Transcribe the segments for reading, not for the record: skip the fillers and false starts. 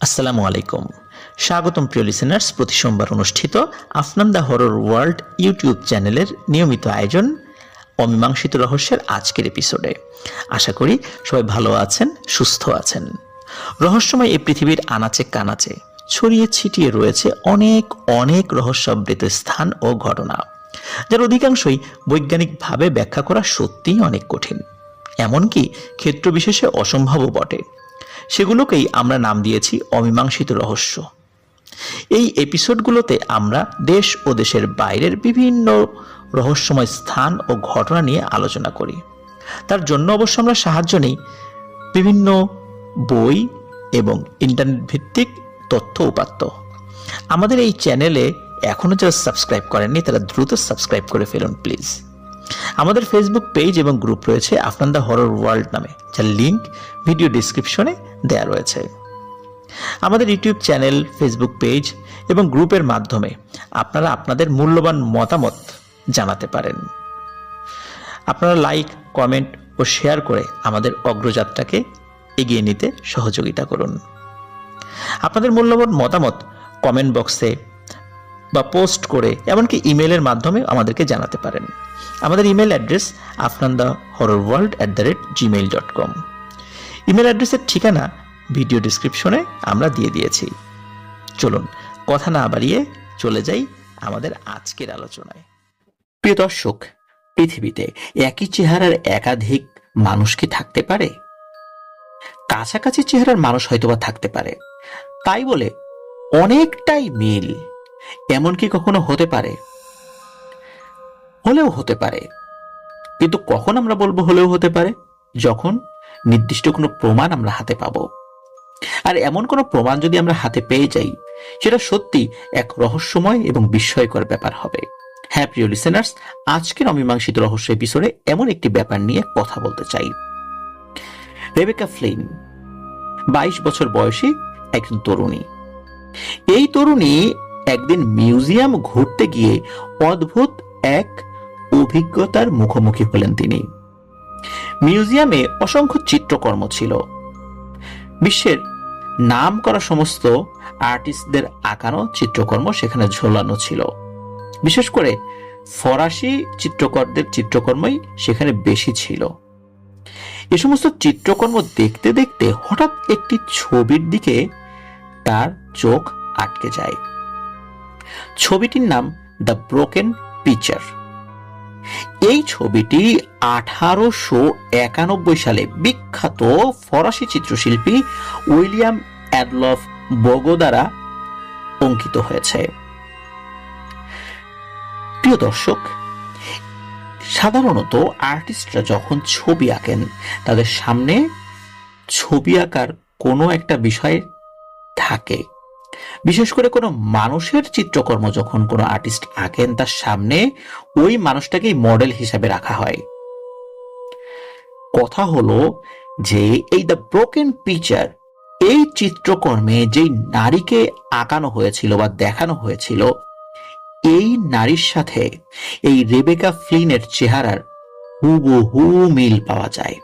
আসসালামু আলাইকুম। স্বাগতম প্রিয় লিসেনার্স, প্রতি সোমবার অনুষ্ঠিত Afnan the horror world YouTube চ্যানেলের নিয়মিত আয়োজন অমীমাংসিত রহস্যের আজকের এপিসোডে। আশা করি সবাই ভালো আছেন, সুস্থ আছেন। রহস্যময় এই পৃথিবীর আনাচে কানাচে ছড়িয়ে ছিটিয়ে রয়েছে অনেক অনেক রহস্যাবৃত স্থান ও ঘটনা, যার অধিকাংশই বৈজ্ঞানিকভাবে ব্যাখ্যা করা সত্যিই অনেক কঠিন, এমনকি ক্ষেত্রবিশেষে অসম্ভবও বটে। সেগুলোকেই আমরা নাম দিয়েছি অমীমাংসিত রহস্য। এই এপিসোডগুলোতে আমরা দেশ ও দেশের বাইরের বিভিন্ন রহস্যময় স্থান ও ঘটনা নিয়ে আলোচনা করি। তার জন্য অবশ্য আমরা সাহায্য নেই বিভিন্ন বই এবং ইন্টারনেট ভিত্তিক তথ্য উপাত্ত। আমাদের এই চ্যানেলে এখনও যারা সাবস্ক্রাইব করেননি তারা দ্রুত সাবস্ক্রাইব করে ফেলুন প্লিজ। আমাদের ফেসবুক পেজ এবং গ্রুপ রয়েছে আফনান দ্য হরর ওয়ার্ল্ড নামে, যার লিঙ্ক ভিডিও ডিসক্রিপশনে দেয়া রয়েছে। আমাদের ইউটিউব চ্যানেল, ফেসবুক পেজ এবং গ্রুপের মাধ্যমে আপনারা আপনাদের মূল্যবান মতামত জানাতে পারেন। আপনারা লাইক, কমেন্ট ও শেয়ার করে আমাদের অগ্রযাত্রাকে এগিয়ে নিতে সহযোগিতা করুন। আপনাদের মূল্যবান মতামত কমেন্ট বক্সে বা পোস্ট করে, এমনকি ইমেলের মাধ্যমে আমাদেরকে জানাতে পারেন। আমাদের ইমেল অ্যাড্রেস afnandahorrorworld@gmail.com। ইমেল অ্যাড্রেসের ঠিকানা ভিডিও ডিসক্রিপশনে আমরা দিয়ে দিয়েছি। চলুন কথা না বাড়িয়ে চলে যাই আমাদের আজকের আলোচনায়। প্রিয় দর্শক, পৃথিবীতে একই চেহারার একাধিক মানুষ কি থাকতে পারে? কাছাকাছি চেহারার মানুষ হয়তোবা থাকতে পারে, তাই বলে অনেকটাই মিল এমন কি কখনো হতে পারে? হলেও হতে পারে, কিন্তু কখন আমরা বলবো হলেও হতে পারে? যখন নির্দিষ্ট কোনো প্রমাণ আমরা হাতে পাবো। আর এমন কোনো প্রমাণ যদি আমরা হাতে পেয়ে যাই, সেটা সত্যি এক রহস্যময় এবং বিস্ময়কর ব্যাপার হবে। হ্যাঁ প্রিয় লিসেনার্স, আজকের অমীমাংসিত রহস্য এপিসোডে এমন একটি ব্যাপার নিয়ে কথা বলতে চাই। রেবেকা ফ্লিন 22 বছর বয়সী একজন তরুণী। এই তরুণী একদিন মিউজিয়াম ঘুরতে গিয়ে অদ্ভুত এক অভিজ্ঞতার মুখোমুখি হলেন তিনি। মিউজিয়ামে অসংখ্য চিত্রকর্ম ছিল। বিশ্বের নাম করা সমস্ত আর্টিস্টদের আঁকানো চিত্রকর্ম সেখানে ঝোলানো ছিল। বিশেষ করে ফরাসি চিত্রকরদের চিত্রকর্মই সেখানে বেশি ছিল। এ সমস্ত চিত্রকর্ম দেখতে দেখতে হঠাৎ একটি ছবির দিকে তার চোখ আটকে যায়। ছবিটির নাম দ্য ব্রোকেন পিকচার। এই ছবিটি 1891 সালে বিখ্যাত ফরাসি চিত্রশিল্পী উইলিয়াম অ্যাডলফ বোগো দ্বারা অঙ্কিত হয়েছে। প্রিয় দর্শক, সাধারণত আর্টিস্টরা যখন ছবি আঁকেন, তাদের সামনে ছবি আঁকার কোনো একটা বিষয় থাকে। বিশেষ করে কোনো মানুষের চিত্রকর্ম যখন কোনো আর্টিস্ট আঁকেন, তার সামনে ওই মানুষটাকেই মডেল হিসাবে রাখা হয়। কথা হলো যে এই দ্য ব্রোকেন পিকচার, এই চিত্রকর্মে যেই নারীকে আঁকানো হয়েছিল বা দেখানো হয়েছিল, এই নারীর সাথে এই রেবেকা ফ্লিনের চেহারার হুবহু মিল পাওয়া যায়।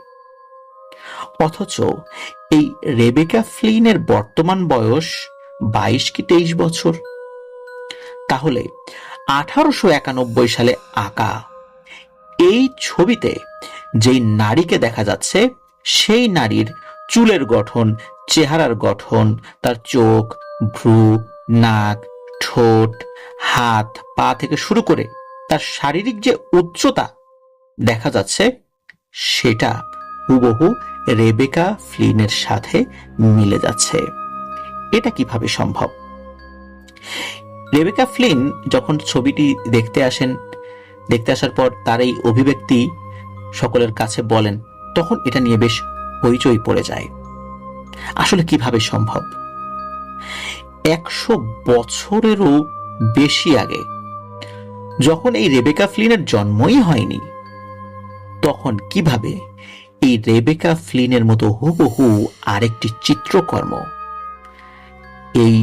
অথচ এই রেবেকা ফ্লিনের বর্তমান বয়স 22 কি 23 বছর। তাহলে 1891 সালে আঁকা এই ছবিতে যেই নারীকে দেখা যাচ্ছে, সেই নারীর চুলের গঠন, চেহারার গঠন, তার চোখ, ভ্রু, নাক, ঠোঁট, হাত, পা থেকে শুরু করে তার শারীরিক যে উচ্চতা দেখা যাচ্ছে, সেটা হুবহু রেবেকা ফ্লিনের সাথে মিলে যাচ্ছে। এটা কিভাবে সম্ভব? রেবেকা ফ্লিন যখন ছবিটি দেখতে আসার পর তার এই অভিব্যক্তি সকলের কাছে বলেন, তখন এটা নিয়ে বেশ হইচই পড়ে যায়। আসলে কিভাবে সম্ভব? 100 বছরেরও বেশি আগে, যখন এই রেবেকা ফ্লিনের জন্মই হয়নি, তখন কিভাবে এই রেবেকা ফ্লিনের মতো হুবহু আরেকটি চিত্রকর্ম এই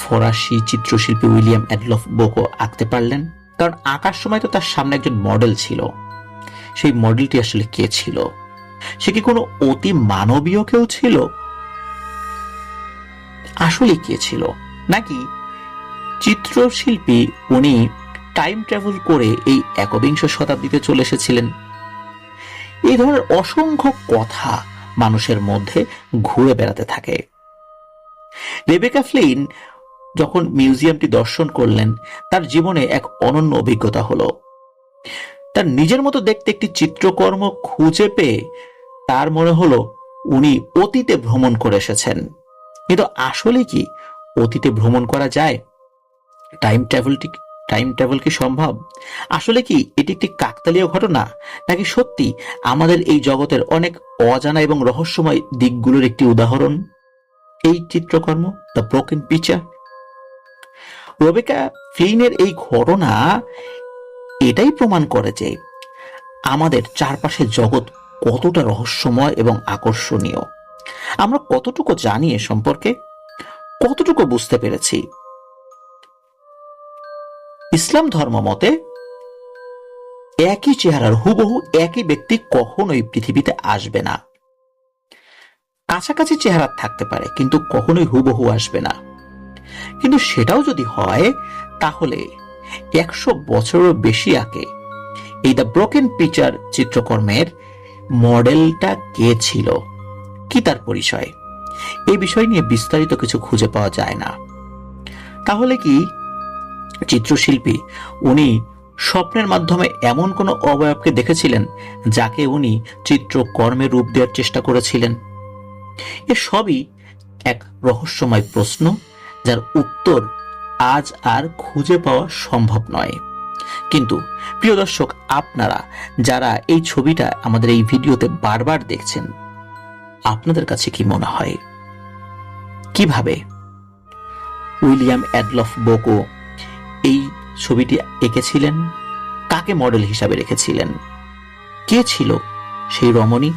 ফরাসি চিত্রশিল্পী উইলিয়াম অ্যাডলফ বোগো আঁকতে পারলেন? কারণ আঁকার সময় তো তার সামনে একজন মডেল ছিল। সেই মডেলটি আসলে কে ছিল? সে কি কোনো অতি মানবীয় কেউ ছিল? আসলে কে ছিল, নাকি চিত্রশিল্পী উনি টাইম ট্রাভেল করে এই একবিংশ শতাব্দীতে চলে এসেছিলেন? এই ধরনের অসংখ্য কথা মানুষের মধ্যে ঘুরে বেড়াতে থাকে। রেবেকা ফ্লিন যখন মিউজিয়ামটি দর্শন করলেন, তার জীবনে এক অনন্য অভিজ্ঞতা হলো। তার নিজের মতো দেখতে একটি চিত্রকর্ম খুঁজে পেয়ে তার মনে হলো উনি অতীতে ভ্রমণ করে এসেছেন। কিন্তু আসলে কি অতীতে ভ্রমণ করা যায়? টাইম ট্রাভেল কি সম্ভব? আসলে কি এটি একটি কাকতালীয় ঘটনা, নাকি সত্যি আমাদের এই জগতের অনেক অজানা এবং রহস্যময় দিকগুলোর একটি উদাহরণ এই চিত্রকর্ম, দ্য ব্রোকেন পিকচার? রেবেকা ফ্লিনের এই ঘটনা এটাই প্রমাণ করে যে আমাদের চারপাশের জগৎ কতটা রহস্যময় এবং আকর্ষণীয়। আমরা কতটুকু জানি এ সম্পর্কে, কতটুকু বুঝতে পেরেছি। ইসলাম ধর্ম মতে একই চেহারার হুবহু একই ব্যক্তি কখনোই পৃথিবীতে আসবে না। কাছাকাছি চেহারা থাকতে পারে, কিন্তু কখনোই হুবহু আসবে না। কিন্তু সেটাও যদি হয়, তাহলে 100 বছরেরও বেশি আগে এই দ্য ব্রোকেন পিকচার চিত্রকর্মের মডেলটা কে ছিল, কি তার পরিচয়? এই বিষয় নিয়ে বিস্তারিত কিছু খুঁজে পাওয়া যায় না। তাহলে কি চিত্রশিল্পী উনি স্বপ্নের মাধ্যমে এমন কোন অবয়বকে দেখেছিলেন যাকে উনি চিত্রকর্মে রূপ দেওয়ার চেষ্টা করেছিলেন? এ সবই এক রহস্যময় প্রশ্ন, যার উত্তর আজ আর খুঁজে পাওয়া সম্ভব নয়। কিন্তু প্রিয় দর্শক, আপনারা যারা এই ছবিটা আমাদের এই ভিডিওতে বারবার দেখছেন, আপনাদের কাছে কি মনে হয় কিভাবে উইলিয়াম অ্যাডলফ বোকো এই ছবিটি এঁকেছিলেন? কাকে মডেল হিসাবে রেখেছিলেন? কে ছিল সেই রমণী?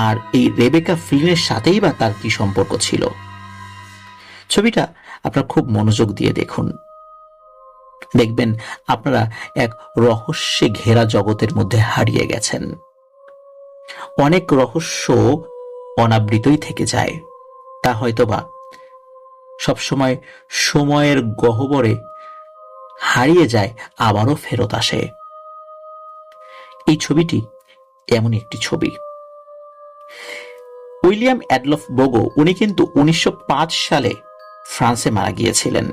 আর এই রেবেকা ফ্লিনের সাথেই বা তার কি সম্পর্ক ছিল? ছবিটা আপনারা খুব মনোযোগ দিয়ে দেখুন, দেখবেন আপনারা এক রহস্যে ঘেরা জগতের মধ্যে হারিয়ে গেছেন। অনেক রহস্য অনাবৃতই থেকে যায়, তা হয়তোবা সবসময় সময়ের গহ্বরে হারিয়ে যায়, আবারও ফেরত আসে। এই ছবিটি এমন একটি ছবি। উইলিয়াম অ্যাডলফ বোগো উনি কিন্তু 1905 সালে ফ্রান্সে মারা গিয়েছিলেন।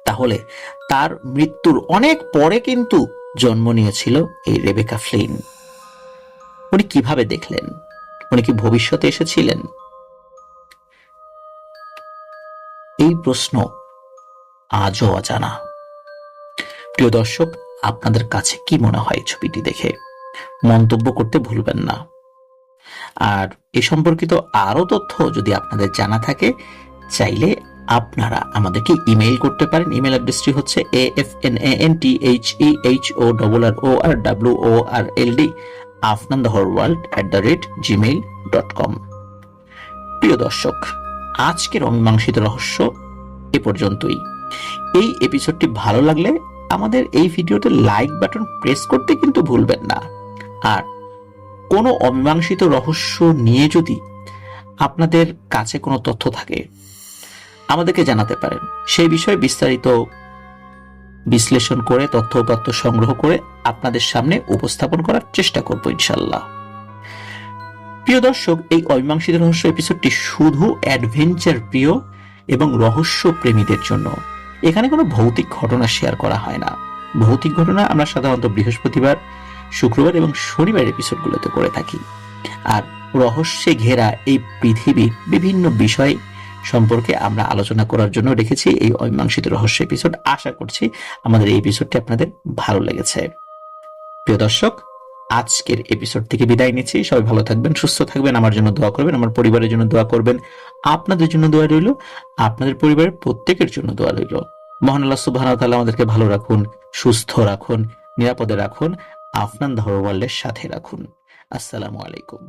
তাহলে তার মৃত্যুর অনেক পরে কিন্তু জন্ম নিয়েছিল এই রেবেকা ফ্লিন। উনি কিভাবে দেখলেন? উনি কি ভবিষ্যতে এসেছিলেন? এই প্রশ্ন আজও অজানা। প্রিয় দর্শক, আপনাদের কাছে কি মনে হয় ছবিটি দেখে? মন্তব্য করতে ভুলবেন না। আর এ সম্পর্কিত আরো তথ্য যদি আপনাদের জানা থাকে, চাইলে আপনারা আমাদেরকে ইমেইল করতে পারেন। ইমেল অ্যাড্রেসটি হচ্ছে afnanthehorworld@gmail.com। প্রিয় দর্শক, আজকের অমীমাংসিত রহস্য এ পর্যন্তই। এই এপিসোডটি ভালো লাগলে আমাদের এই ভিডিওতে লাইক বাটন প্রেস করতে কিন্তু ভুলবেন না। আর কোনো অমীমাংসিত রহস্য নিয়ে যদি আপনাদের কাছে কোনো তথ্য থাকে, আমাদেরকে জানাতে পারেন। সেই বিষয়ে বিস্তারিত বিশ্লেষণ করে তথ্য সংগ্রহ করে আপনাদের সামনে উপস্থাপন করার চেষ্টা করব ইনশাল্লাহ। প্রিয় দর্শক, এই অমীমাংসিত রহস্য এপিসোডটি শুধু অ্যাডভেঞ্চার প্রিয় এবং রহস্য প্রেমীদের জন্য। এখানে কোনো ভৌতিক ঘটনা শেয়ার করা হয় না। ভৌতিক ঘটনা আমরা সাধারণত বৃহস্পতিবার, শুক্রবার এবং শনিবার এপিসোডগুলোতে করে থাকি। আর রহস্যে ঘেরা এই পৃথিবীর বিভিন্ন বিষয় সম্পর্কে আমরা আলোচনা করার জন্য রেখেছি এই অমীমাংসিত রহস্য এপিসোড। আশা করছি আমাদের এই এপিসোডটি আপনাদের ভালো লেগেছে। প্রিয় দর্শক, আজকের এপিসোড থেকে বিদায় নিচ্ছি। সবাই ভালো থাকবেন, সুস্থ থাকবেন, আমার জন্য দোয়া করবেন, আমার পরিবারের জন্য দোয়া করবেন, আপনাদের জন্য দোয়া রইল, আপনাদের পরিবারের প্রত্যেকের জন্য দোয়া রইল। মহান আল্লাহ সুবহানাহু ওয়া তাআলা আমাদেরকে ভালো রাখুন, সুস্থ রাখুন, নিরাপদে রাখুন, আফনান দ্য হরর ওয়ার্ল্ডের সাথে রাখুন। আসসালামু আলাইকুম।